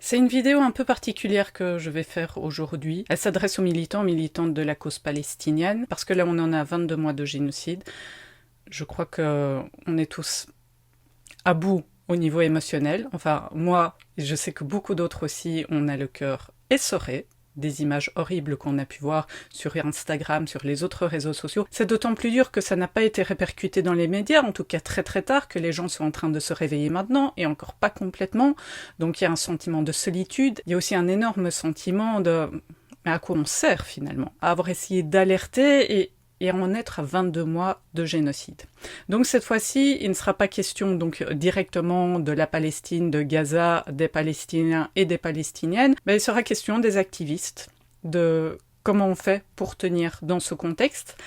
C'est une vidéo un peu particulière que je vais faire aujourd'hui. Elle s'adresse aux militants, militantes de la cause palestinienne, parce que là on en a 22 mois de génocide. Je crois que on est tous à bout au niveau émotionnel. Enfin, moi, je sais que beaucoup d'autres aussi, on a le cœur essoré des images horribles qu'on a pu voir sur Instagram, sur les autres réseaux sociaux. C'est d'autant plus dur que ça n'a pas été répercuté dans les médias, en tout cas très très tard, que les gens sont en train de se réveiller maintenant, et encore pas complètement. Donc il y a un sentiment de solitude, il y a aussi un énorme sentiment de... Mais à quoi on sert finalement? À avoir essayé d'alerter et à en être à 22 mois de génocide. Donc cette fois-ci, il ne sera pas question donc directement de la Palestine, de Gaza, des Palestiniens et des Palestiniennes, mais il sera question des activistes, de comment on fait pour tenir dans ce contexte.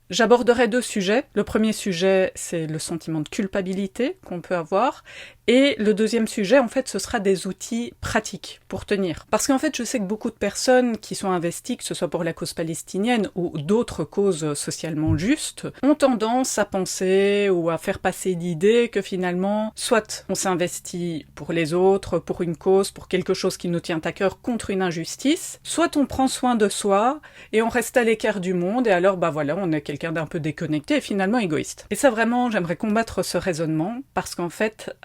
J'aborderai deux sujets. Le premier sujet, c'est le sentiment de culpabilité qu'on peut avoir. Et le deuxième sujet, en fait, ce sera des outils pratiques pour tenir. Parce qu'en fait, je sais que beaucoup de personnes qui sont investies, que ce soit pour la cause palestinienne ou d'autres causes socialement justes, ont tendance à penser ou à faire passer l'idée que finalement, soit on s'investit pour les autres, pour une cause, pour quelque chose qui nous tient à cœur contre une injustice, soit on prend soin de soi et on reste à l'écart du monde et alors, bah voilà, on est quelqu'un d'un peu déconnecté et finalement égoïste. Et ça vraiment, j'aimerais combattre ce raisonnement parce qu'en fait,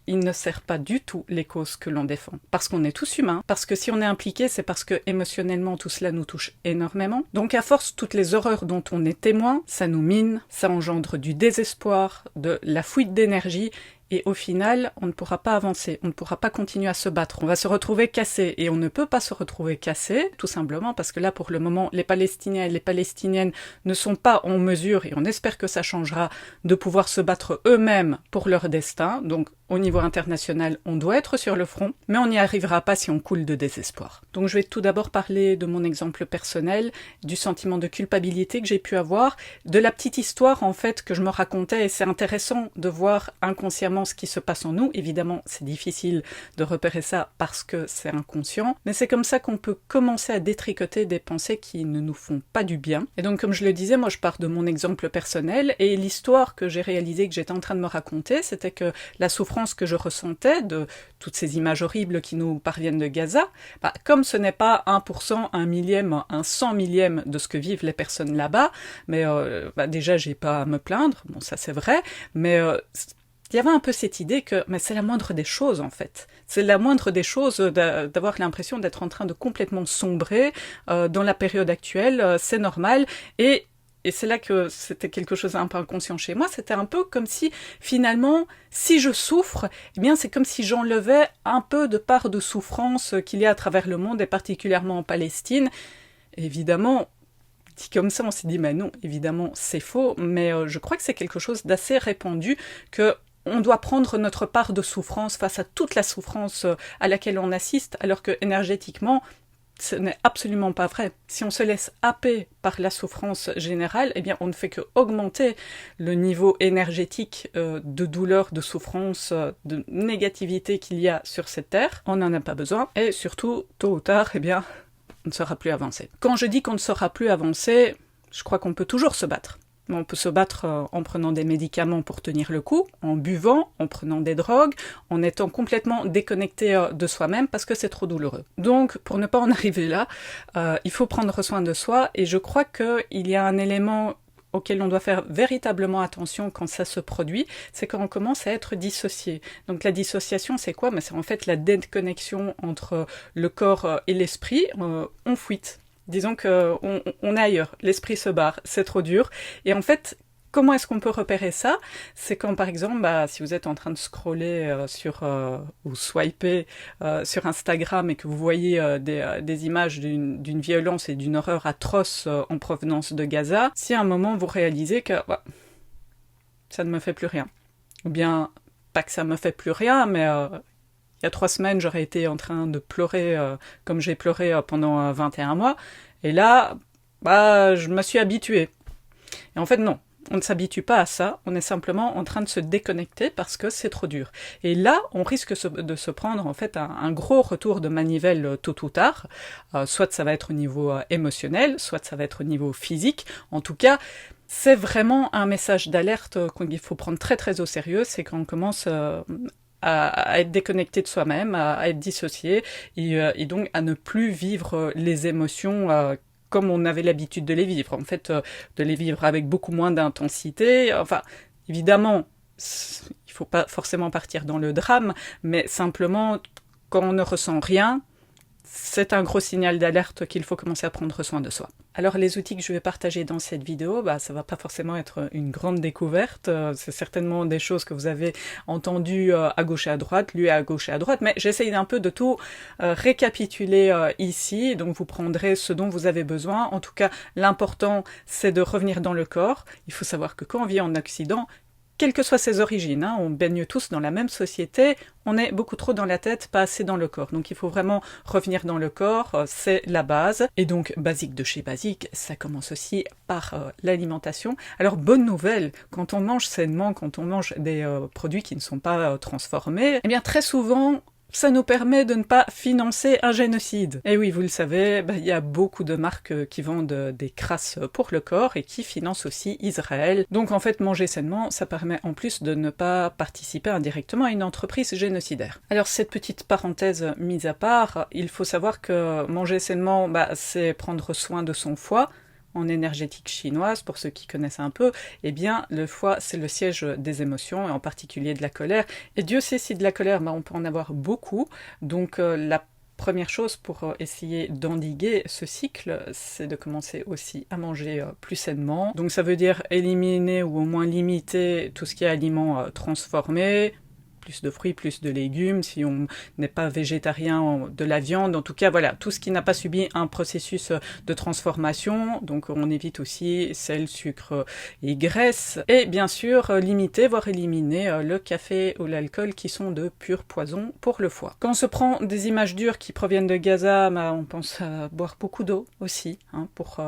il ne sert pas du tout les causes que l'on défend. Parce qu'on est tous humains, parce que si on est impliqué, c'est parce que émotionnellement tout cela nous touche énormément. Donc à force, toutes les horreurs dont on est témoin, ça nous mine, ça engendre du désespoir, de la fuite d'énergie, et au final, on ne pourra pas avancer, on ne pourra pas continuer à se battre, on va se retrouver cassé, et on ne peut pas se retrouver cassé, tout simplement parce que là, pour le moment, les Palestiniens et les Palestiniennes ne sont pas en mesure, et on espère que ça changera, de pouvoir se battre eux-mêmes pour leur destin, donc au niveau international, on doit être sur le front, mais on n'y arrivera pas si on coule de désespoir. Donc je vais tout d'abord parler de mon exemple personnel, du sentiment de culpabilité que j'ai pu avoir, de la petite histoire en fait que je me racontais, et c'est intéressant de voir inconsciemment ce qui se passe en nous. Évidemment, c'est difficile de repérer ça parce que c'est inconscient, mais c'est comme ça qu'on peut commencer à détricoter des pensées qui ne nous font pas du bien. Et donc comme je le disais, moi je pars de mon exemple personnel, et l'histoire que j'ai réalisée, que j'étais en train de me raconter, c'était que la souffrance que je ressentais de toutes ces images horribles qui nous parviennent de Gaza, comme ce n'est pas 1%, 1 millième, un 100 millième de ce que vivent les personnes là-bas, mais déjà j'ai pas à me plaindre, bon ça c'est vrai, mais il y avait un peu cette idée que mais c'est la moindre des choses en fait. C'est la moindre des choses d'avoir l'impression d'être en train de complètement sombrer dans la période actuelle, c'est normal, et c'est là que c'était quelque chose d'un peu inconscient chez moi, c'était un peu comme si, finalement, si je souffre, eh bien c'est comme si j'enlevais un peu de part de souffrance qu'il y a à travers le monde, et particulièrement en Palestine. Et évidemment, dit comme ça, on s'est dit, mais non, évidemment, c'est faux, mais je crois que c'est quelque chose d'assez répandu, que on doit prendre notre part de souffrance face à toute la souffrance à laquelle on assiste, alors que énergétiquement, ce n'est absolument pas vrai. Si on se laisse happer par la souffrance générale, eh bien on ne fait que augmenter le niveau énergétique de douleur, de souffrance, de négativité qu'il y a sur cette terre. On n'en a pas besoin, et surtout, tôt ou tard, eh bien, on ne sera plus avancé. Quand je dis qu'on ne sera plus avancé, je crois qu'on peut toujours se battre. On peut se battre en prenant des médicaments pour tenir le coup, en buvant, en prenant des drogues, en étant complètement déconnecté de soi-même parce que c'est trop douloureux. Donc, pour ne pas en arriver là, il faut prendre soin de soi, et je crois qu'il y a un élément auquel on doit faire véritablement attention quand ça se produit, c'est quand on commence à être dissocié. Donc la dissociation, c'est quoi? C'est en fait la déconnexion entre le corps et l'esprit. On fuite. Disons qu'on est ailleurs, l'esprit se barre, c'est trop dur. Et en fait, comment est-ce qu'on peut repérer ça? C'est quand, par exemple, si vous êtes en train de scroller ou swiper sur Instagram et que vous voyez des images d'une violence et d'une horreur atroce en provenance de Gaza, si à un moment vous réalisez que ça ne me fait plus rien. Ou bien, pas que ça me fait plus rien, mais il y a 3 semaines, j'aurais été en train de pleurer comme j'ai pleuré pendant 21 mois. Et là, je me suis habituée. Et en fait, non. On ne s'habitue pas à ça, on est simplement en train de se déconnecter parce que c'est trop dur. Et là, on risque de se prendre en fait un gros retour de manivelle tôt ou tard. Soit ça va être au niveau émotionnel, soit ça va être au niveau physique. En tout cas, c'est vraiment un message d'alerte qu'il faut prendre très très au sérieux, c'est quand on commence à être déconnecté de soi-même, à être dissocié, et donc à ne plus vivre les émotions comme on avait l'habitude de les vivre. En fait, de les vivre avec beaucoup moins d'intensité. Enfin, évidemment, il faut pas forcément partir dans le drame, mais simplement, quand on ne ressent rien, c'est un gros signal d'alerte qu'il faut commencer à prendre soin de soi. Alors les outils que je vais partager dans cette vidéo, ça va pas forcément être une grande découverte, c'est certainement des choses que vous avez entendues à gauche et à droite, lues à gauche et à droite, mais j'essaye un peu de tout récapituler ici, donc vous prendrez ce dont vous avez besoin. En tout cas, l'important c'est de revenir dans le corps. Il faut savoir que quand on vit en Occident, quelles que soient ses origines, on baigne tous dans la même société, on est beaucoup trop dans la tête, pas assez dans le corps. Donc il faut vraiment revenir dans le corps, c'est la base. Et donc, basique de chez basique, ça commence aussi par l'alimentation. Alors, bonne nouvelle, quand on mange sainement, quand on mange des produits qui ne sont pas transformés, eh bien très souvent, ça nous permet de ne pas financer un génocide. Et oui, vous le savez, il y a beaucoup de marques qui vendent des crasses pour le corps et qui financent aussi Israël. Donc en fait, manger sainement, ça permet en plus de ne pas participer indirectement à une entreprise génocidaire. Alors cette petite parenthèse mise à part, il faut savoir que manger sainement, c'est prendre soin de son foie. En énergétique chinoise, pour ceux qui connaissent un peu, eh bien, le foie, c'est le siège des émotions, et en particulier de la colère. Et Dieu sait si de la colère, on peut en avoir beaucoup. Donc, la première chose pour essayer d'endiguer ce cycle, c'est de commencer aussi à manger plus sainement. Donc, ça veut dire éliminer ou au moins limiter tout ce qui est aliments transformés, plus de fruits, plus de légumes, si on n'est pas végétarien, de la viande, en tout cas voilà, tout ce qui n'a pas subi un processus de transformation, donc on évite aussi sel, sucre et graisse, et bien sûr limiter, voire éliminer le café ou l'alcool qui sont de pur poison pour le foie. Quand on se prend des images dures qui proviennent de Gaza, on pense à boire beaucoup d'eau aussi, pour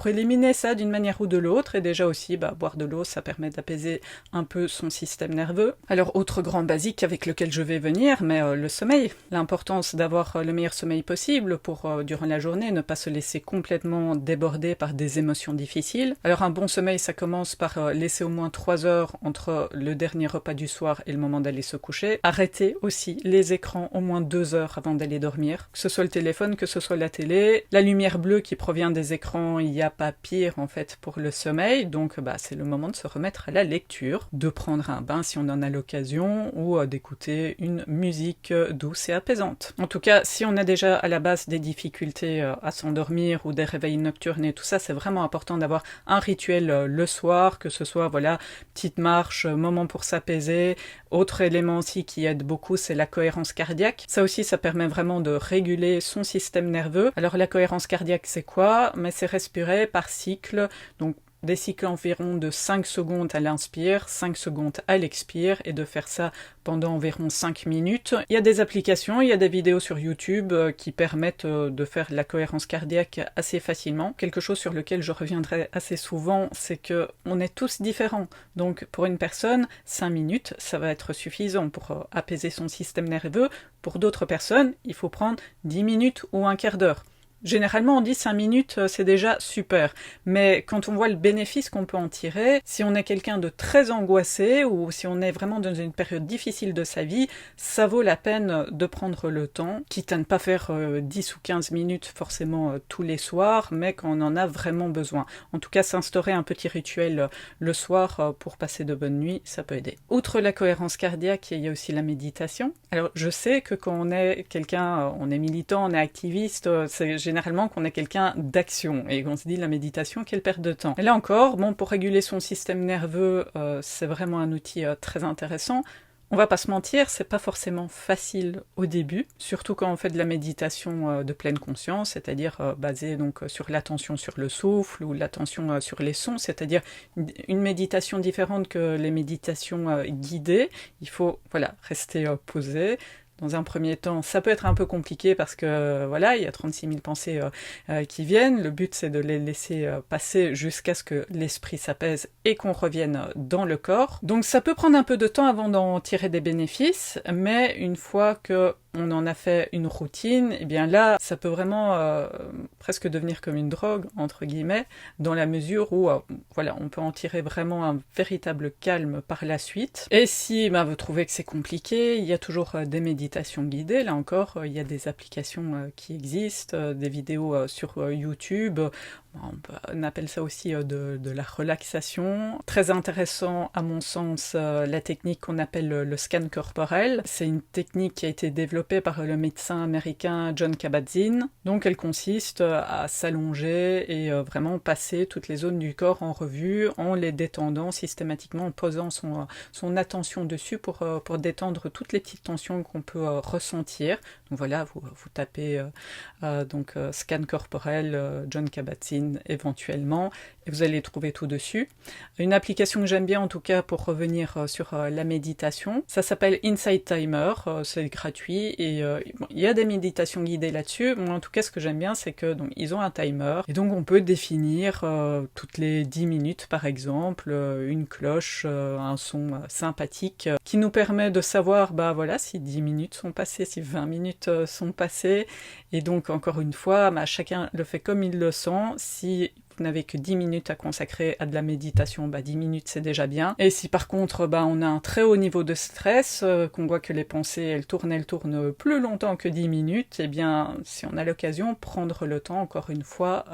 éliminer ça d'une manière ou de l'autre, et déjà aussi boire de l'eau, ça permet d'apaiser un peu son système nerveux. Alors autre grand basique avec lequel je vais venir, mais le sommeil. L'importance d'avoir le meilleur sommeil possible pour, durant la journée, ne pas se laisser complètement déborder par des émotions difficiles. Alors un bon sommeil, ça commence par laisser au moins 3 heures entre le dernier repas du soir et le moment d'aller se coucher. Arrêter aussi les écrans au moins 2 heures avant d'aller dormir. Que ce soit le téléphone, que ce soit la télé. La lumière bleue qui provient des écrans, il n'y a pas pire en fait pour le sommeil. Donc c'est le moment de se remettre à la lecture, de prendre un bain si on en a l'occasion, ou d'écouter une musique douce et apaisante. En tout cas, si on a déjà à la base des difficultés à s'endormir ou des réveils nocturnes et tout ça, c'est vraiment important d'avoir un rituel le soir, que ce soit petite marche, moment pour s'apaiser. Autre élément aussi qui aide beaucoup, c'est la cohérence cardiaque. Ça aussi, ça permet vraiment de réguler son système nerveux. Alors la cohérence cardiaque, c'est quoi? Mais c'est respirer par cycle, donc des cycles environ de 5 secondes à l'inspire, 5 secondes à l'expire, et de faire ça pendant environ 5 minutes. Il y a des applications, il y a des vidéos sur YouTube qui permettent de faire la cohérence cardiaque assez facilement. Quelque chose sur lequel je reviendrai assez souvent, c'est que on est tous différents. Donc pour une personne, 5 minutes, ça va être suffisant pour apaiser son système nerveux. Pour d'autres personnes, il faut prendre 10 minutes ou un quart d'heure. Généralement, on dit 5 minutes, c'est déjà super. Mais quand on voit le bénéfice qu'on peut en tirer, si on est quelqu'un de très angoissé ou si on est vraiment dans une période difficile de sa vie, ça vaut la peine de prendre le temps, quitte à ne pas faire 10 ou 15 minutes forcément tous les soirs, mais quand on en a vraiment besoin. En tout cas, s'instaurer un petit rituel le soir pour passer de bonnes nuits, ça peut aider. Outre la cohérence cardiaque, il y a aussi la méditation. Alors, je sais que quand on est quelqu'un, on est militant, on est activiste, c'est généralement qu'on est quelqu'un d'action et qu'on se dit la méditation, quelle perte de temps. Et là encore, pour réguler son système nerveux, c'est vraiment un outil très intéressant. On va pas se mentir, c'est pas forcément facile au début, surtout quand on fait de la méditation de pleine conscience, c'est-à-dire basée donc sur l'attention sur le souffle ou l'attention sur les sons, c'est-à-dire une méditation différente que les méditations guidées. Il faut rester posé. Dans un premier temps, ça peut être un peu compliqué parce que il y a 36 000 pensées qui viennent. Le but, c'est de les laisser passer jusqu'à ce que l'esprit s'apaise et qu'on revienne dans le corps. Donc ça peut prendre un peu de temps avant d'en tirer des bénéfices, mais une fois que on en a fait une routine, et bien là, ça peut vraiment presque devenir comme une drogue, entre guillemets, dans la mesure où, voilà, on peut en tirer vraiment un véritable calme par la suite. Et si vous trouvez que c'est compliqué, il y a toujours des méditations guidées. Là encore, il y a des applications qui existent, des vidéos sur YouTube. On appelle ça aussi de la relaxation. Très intéressant, à mon sens, la technique qu'on appelle le scan corporel. C'est une technique qui a été développée par le médecin américain John Kabat-Zinn. Donc elle consiste à s'allonger et vraiment passer toutes les zones du corps en revue, en les détendant systématiquement, en posant son attention dessus pour détendre toutes les petites tensions qu'on peut ressentir. Donc voilà, vous tapez scan corporel John Kabat-Zinn éventuellement, et vous allez trouver tout dessus. Une application que j'aime bien en tout cas pour revenir sur la méditation, ça s'appelle Insight Timer, c'est gratuit, et il y a des méditations guidées là-dessus. Moi en tout cas ce que j'aime bien c'est que ils ont un timer, et donc on peut définir toutes les 10 minutes par exemple, une cloche, un son sympathique, qui nous permet de savoir voilà, si 10 minutes sont passées, si 20 minutes sont passées, et donc encore une fois, chacun le fait comme il le sent. Si vous n'avez que 10 minutes à consacrer à de la méditation, 10 minutes c'est déjà bien. Et si par contre on a un très haut niveau de stress, qu'on voit que les pensées elles tournent plus longtemps que 10 minutes, et bien si on a l'occasion, prendre le temps, encore une fois,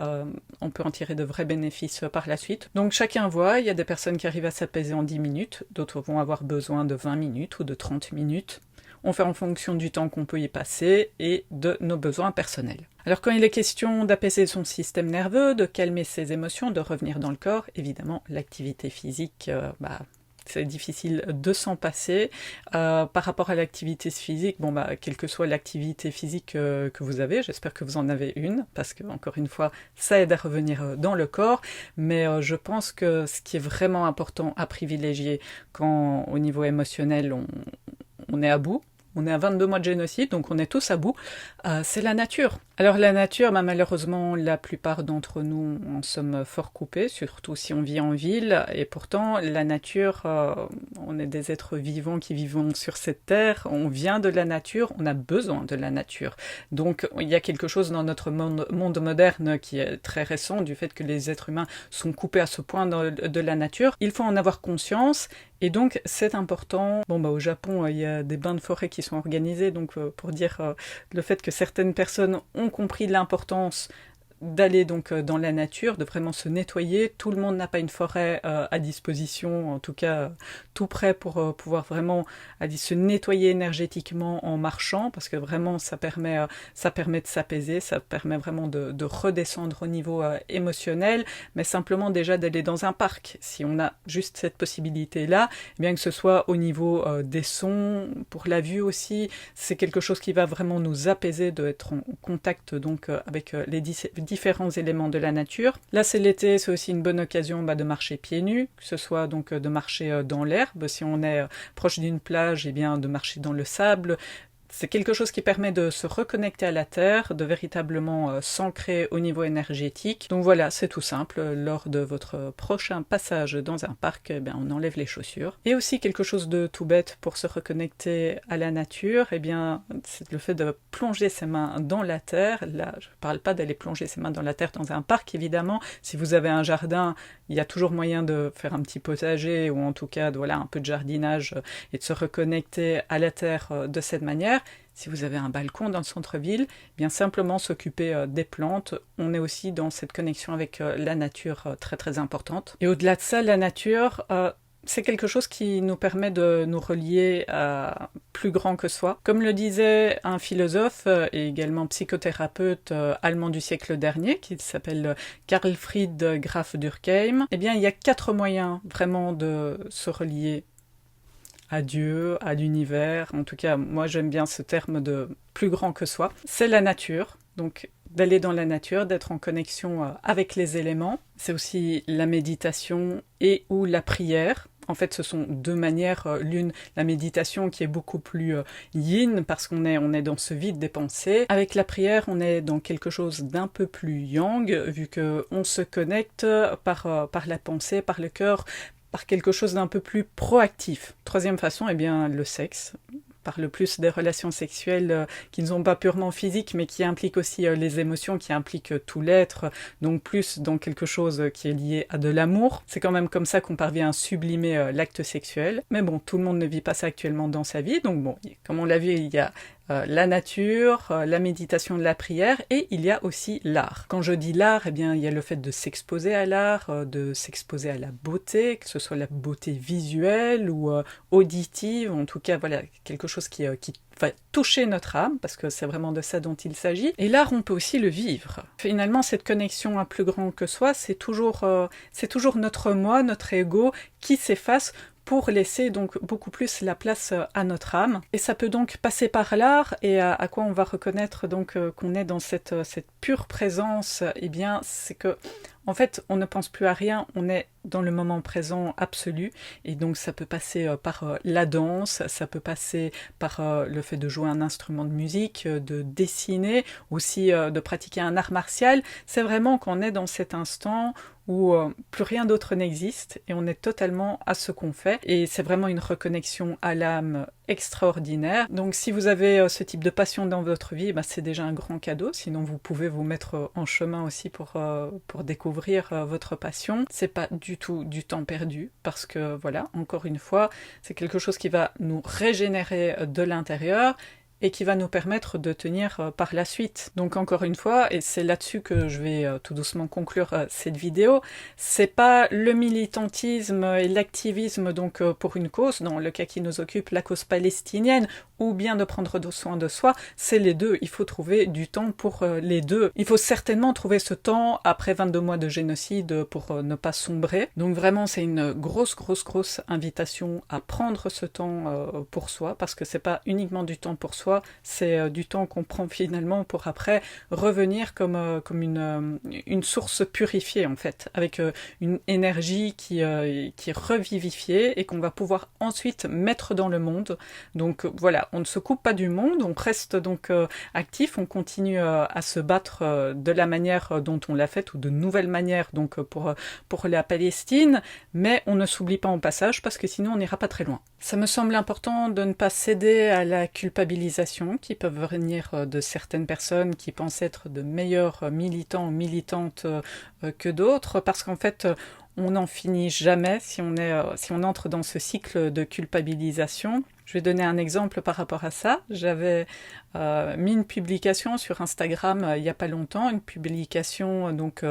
on peut en tirer de vrais bénéfices par la suite. Donc chacun voit, il y a des personnes qui arrivent à s'apaiser en 10 minutes, d'autres vont avoir besoin de 20 minutes ou de 30 minutes. On fait en fonction du temps qu'on peut y passer et de nos besoins personnels. Alors quand il est question d'apaiser son système nerveux, de calmer ses émotions, de revenir dans le corps, évidemment l'activité physique, c'est difficile de s'en passer. Par rapport à l'activité physique, quelle que soit l'activité physique que vous avez, j'espère que vous en avez une, parce que, encore une fois, ça aide à revenir dans le corps, mais je pense que ce qui est vraiment important à privilégier quand, au niveau émotionnel, on est à bout, on est à 22 mois de génocide, donc on est tous à bout, c'est la nature. Alors la nature, malheureusement, la plupart d'entre nous en sommes fort coupés, surtout si on vit en ville, et pourtant la nature, on est des êtres vivants qui vivons sur cette terre, on vient de la nature, on a besoin de la nature. Donc il y a quelque chose dans notre monde moderne qui est très récent, du fait que les êtres humains sont coupés à ce point de la nature. Il faut en avoir conscience, et donc c'est important. Au Japon, il y a des bains de forêt qui sont organisés, donc pour dire le fait que certaines personnes ont compris l'importance d'aller donc dans la nature, de vraiment se nettoyer. Tout le monde n'a pas une forêt à disposition, en tout cas tout prêt pour pouvoir vraiment aller se nettoyer énergétiquement en marchant, parce que vraiment ça permet de s'apaiser, ça permet vraiment de redescendre au niveau émotionnel, mais simplement déjà d'aller dans un parc, si on a juste cette possibilité-là, bien que ce soit au niveau des sons, pour la vue aussi, c'est quelque chose qui va vraiment nous apaiser, d'être en contact donc avec les différents éléments de la nature. Là c'est l'été, c'est aussi une bonne occasion de marcher pieds nus, que ce soit donc de marcher dans l'herbe, si on est proche d'une plage, et bien de marcher dans le sable. C'est quelque chose qui permet de se reconnecter à la terre, de véritablement s'ancrer au niveau énergétique. Donc voilà, c'est tout simple. Lors de votre prochain passage dans un parc, on enlève les chaussures. Et aussi quelque chose de tout bête pour se reconnecter à la nature, c'est le fait de plonger ses mains dans la terre. Là, je ne parle pas d'aller plonger ses mains dans la terre dans un parc, évidemment. Si vous avez un jardin, il y a toujours moyen de faire un petit potager, ou en tout cas, un peu de jardinage, et de se reconnecter à la terre de cette manière. Si vous avez un balcon dans le centre-ville, bien simplement s'occuper des plantes. On est aussi dans cette connexion avec la nature très très importante. Et au-delà de ça, la nature, c'est quelque chose qui nous permet de nous relier à plus grand que soi. Comme le disait un philosophe et également psychothérapeute allemand du siècle dernier, qui s'appelle Karl Fried Graf Durkheim, il y a 4 moyens vraiment de se relier à Dieu, à l'univers. En tout cas, moi j'aime bien ce terme de plus grand que soi. C'est la nature, donc d'aller dans la nature, d'être en connexion avec les éléments. C'est aussi la méditation et ou la prière. En fait, ce sont 2 manières. L'une, la méditation qui est beaucoup plus yin, parce qu'on est dans ce vide des pensées. Avec la prière, on est dans quelque chose d'un peu plus yang, vu qu'on se connecte par la pensée, par le cœur, par quelque chose d'un peu plus proactif. 3e façon, le sexe. parle plus des relations sexuelles qui ne sont pas purement physiques, mais qui impliquent aussi les émotions, qui impliquent tout l'être, donc plus dans quelque chose qui est lié à de l'amour. C'est quand même comme ça qu'on parvient à sublimer l'acte sexuel. Mais bon, tout le monde ne vit pas ça actuellement dans sa vie, donc bon, comme on l'a vu, il y a la nature, la méditation, la prière, et il y a aussi l'art. Quand je dis l'art, eh bien, il y a le fait de s'exposer à l'art, de s'exposer à la beauté, que ce soit la beauté visuelle ou auditive, en tout cas, voilà, quelque chose qui va toucher notre âme, parce que c'est vraiment de ça dont il s'agit. Et l'art, on peut aussi le vivre. Finalement, cette connexion à plus grand que soi, c'est toujours notre moi, notre ego, qui s'efface pour laisser donc beaucoup plus la place à notre âme. Et ça peut donc passer par l'art, et à quoi on va reconnaître donc qu'on est dans cette pure présence, eh bien c'est que en fait on ne pense plus à rien, on est dans le moment présent absolu, et donc ça peut passer par la danse, ça peut passer par le fait de jouer un instrument de musique, de dessiner, aussi de pratiquer un art martial. C'est vraiment qu'on est dans cet instant où plus rien d'autre n'existe et on est totalement à ce qu'on fait, et c'est vraiment une reconnexion à l'âme extraordinaire. Donc si vous avez ce type de passion dans votre vie, bah, c'est déjà un grand cadeau, sinon vous pouvez vous mettre en chemin aussi pour découvrir votre passion. C'est pas du tout du temps perdu, parce que voilà, encore une fois, c'est quelque chose qui va nous régénérer de l'intérieur et qui va nous permettre de tenir par la suite. Donc encore une fois, et c'est là-dessus que je vais tout doucement conclure cette vidéo, c'est pas le militantisme et l'activisme donc pour une cause, dans le cas qui nous occupe, la cause palestinienne, ou bien de prendre soin de soi, c'est les deux. Il faut trouver du temps pour les deux. Il faut certainement trouver ce temps après 22 mois de génocide pour ne pas sombrer. Donc vraiment, c'est une grosse invitation à prendre ce temps pour soi, parce que c'est pas uniquement du temps pour soi, c'est du temps qu'on prend finalement pour après revenir comme une source purifiée en fait, avec une énergie qui est revivifiée et qu'on va pouvoir ensuite mettre dans le monde. Donc voilà, on ne se coupe pas du monde, on reste donc actif, on continue à se battre de la manière dont on l'a fait, ou de nouvelles manières donc pour la Palestine, mais on ne s'oublie pas en passage, parce que sinon on n'ira pas très loin. Ça me semble important de ne pas céder à la culpabilisation qui peuvent venir de certaines personnes qui pensent être de meilleurs militants ou militantes que d'autres, parce qu'en fait on n'en finit jamais si on entre dans ce cycle de culpabilisation. Je vais donner un exemple par rapport à ça. J'avais mis une publication sur Instagram il n'y a pas longtemps, une publication donc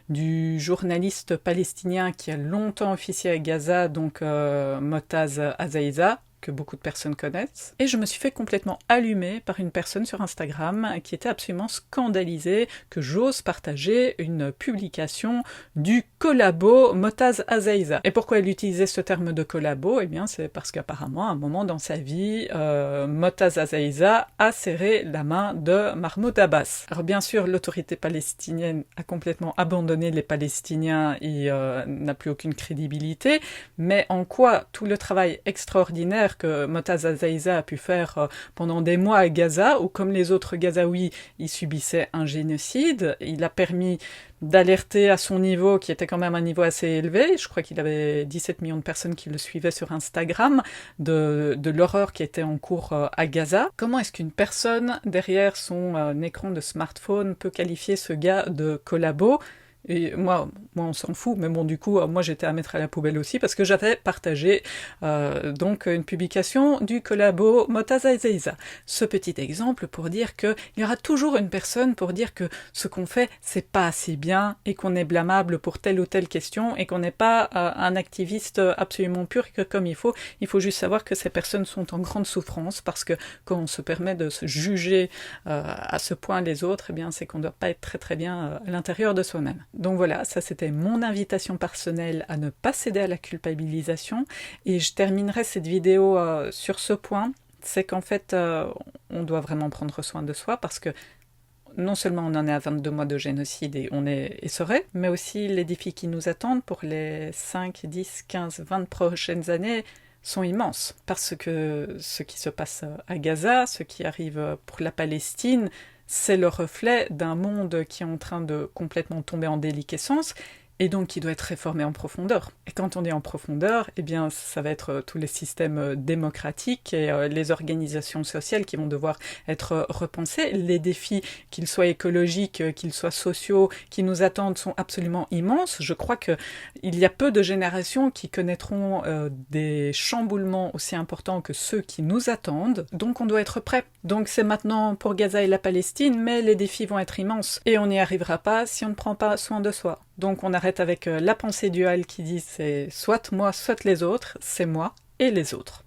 du journaliste palestinien qui a longtemps officié à Gaza, donc Motaz Azaïza, que beaucoup de personnes connaissent. Et je me suis fait complètement allumer par une personne sur Instagram qui était absolument scandalisée que j'ose partager une publication du collabo Motaz Azaïza. Et pourquoi elle utilisait ce terme de collabo? Eh bien, c'est parce qu'apparemment, à un moment dans sa vie, Motaz Azaïza a serré la main de Mahmoud Abbas. Alors bien sûr, l'autorité palestinienne a complètement abandonné les Palestiniens et n'a plus aucune crédibilité, mais en quoi tout le travail extraordinaire que Motaz Azaïza a pu faire pendant des mois à Gaza, où comme les autres Gazaouis, il subissait un génocide, il a permis d'alerter à son niveau, qui était quand même un niveau assez élevé, je crois qu'il avait 17 millions de personnes qui le suivaient sur Instagram, de l'horreur qui était en cours à Gaza. Comment est-ce qu'une personne derrière son écran de smartphone peut qualifier ce gars de collabo? Et moi on s'en fout, mais bon, du coup, moi j'étais à mettre à la poubelle aussi, parce que j'avais partagé donc une publication du collabo Motaz Azaïza. Ce petit exemple pour dire qu'il y aura toujours une personne pour dire que ce qu'on fait, c'est pas assez bien, et qu'on est blâmable pour telle ou telle question, et qu'on n'est pas un activiste absolument pur, que comme il faut juste savoir que ces personnes sont en grande souffrance, parce que quand on se permet de se juger à ce point les autres, eh bien c'est qu'on ne doit pas être très très bien à l'intérieur de soi-même. Donc voilà, ça c'était mon invitation personnelle à ne pas céder à la culpabilisation, et je terminerai cette vidéo sur ce point, c'est qu'en fait on doit vraiment prendre soin de soi, parce que non seulement on en est à 22 mois de génocide et on est essoré, mais aussi les défis qui nous attendent pour les 5, 10, 15, 20 prochaines années sont immenses, parce que ce qui se passe à Gaza, ce qui arrive pour la Palestine, c'est le reflet d'un monde qui est en train de complètement tomber en déliquescence, et donc qui doit être réformé en profondeur. Et quand on dit en profondeur, eh bien ça va être tous les systèmes démocratiques et les organisations sociales qui vont devoir être repensées. Les défis, qu'ils soient écologiques, qu'ils soient sociaux, qui nous attendent sont absolument immenses. Je crois qu'il y a peu de générations qui connaîtront des chamboulements aussi importants que ceux qui nous attendent. Donc on doit être prêt. Donc c'est maintenant pour Gaza et la Palestine, mais les défis vont être immenses. Et on n'y arrivera pas si on ne prend pas soin de soi. Donc on arrête avec la pensée duale qui dit c'est soit moi, soit les autres, c'est moi et les autres.